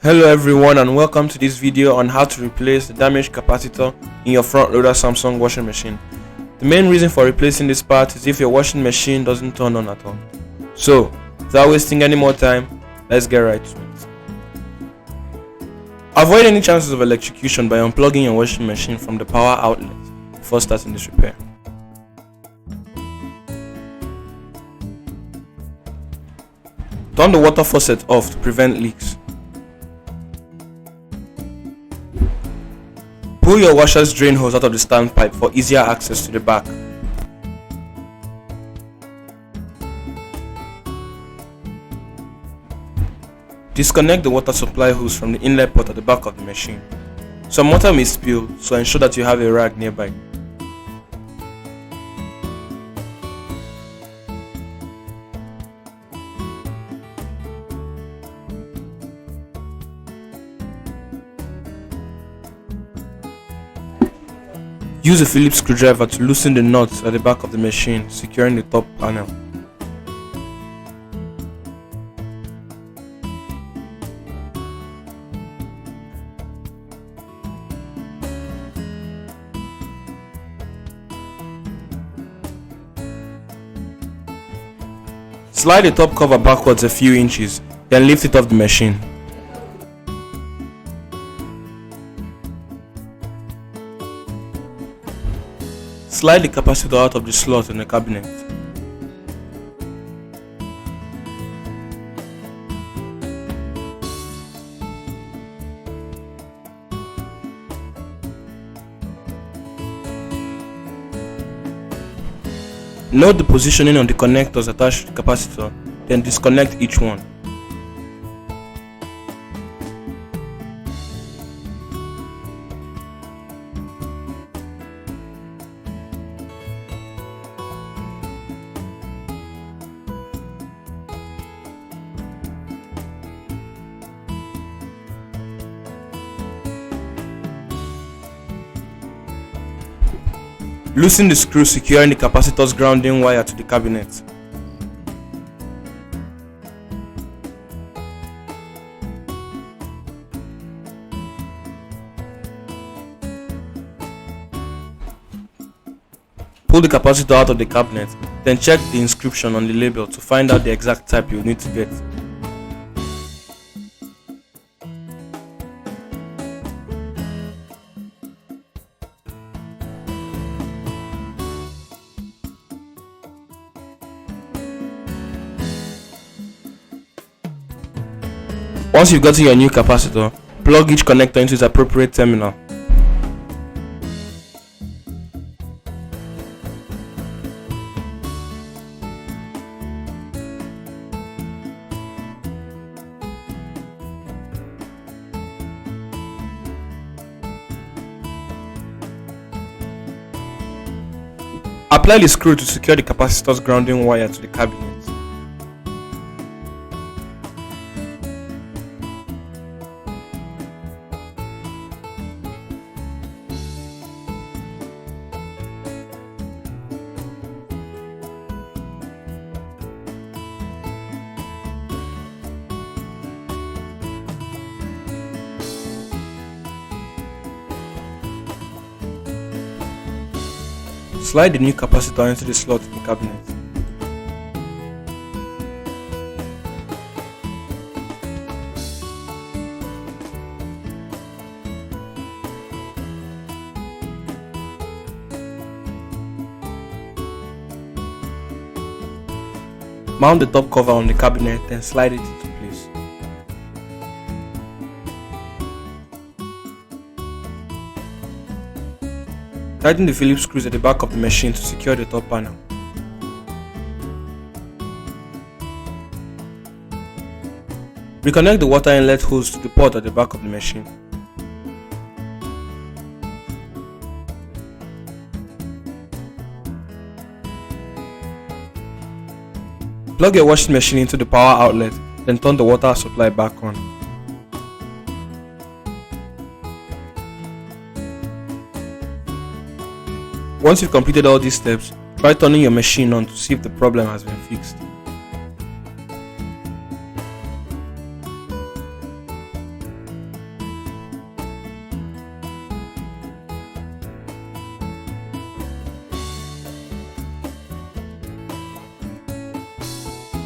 Hello everyone and welcome to this video on how to replace the damaged capacitor in your front loader Samsung washing machine. The main reason for replacing this part is if your washing machine doesn't turn on at all. So, without wasting any more time, let's get right to it. Avoid any chances of electrocution by unplugging your washing machine from the power outlet before starting this repair. Turn the water faucet off to prevent leaks. Pull your washer's drain hose out of the standpipe for easier access to the back. Disconnect the water supply hose from the inlet port at the back of the machine. Some water may spill, so ensure that you have a rag nearby. Use a Phillips screwdriver to loosen the nuts at the back of the machine, securing the top panel. Slide the top cover backwards a few inches, then lift it off the machine. Slide the capacitor out of the slot in the cabinet. Note the positioning on the connectors attached to the capacitor, then disconnect each one. Loosen the screw securing the capacitor's grounding wire to the cabinet. Pull the capacitor out of the cabinet, then check the inscription on the label to find out the exact type you need to get. Once you've gotten your new capacitor, plug each connector into its appropriate terminal. Apply the screw to secure the capacitor's grounding wire to the cabinet. Slide the new capacitor into the slot in the cabinet. Mount the top cover on the cabinet, then slide it into place. Tighten the Phillips screws at the back of the machine to secure the top panel. Reconnect the water inlet hose to the port at the back of the machine. Plug your washing machine into the power outlet, then turn the water supply back on. Once you've completed all these steps, try turning your machine on to see if the problem has been fixed.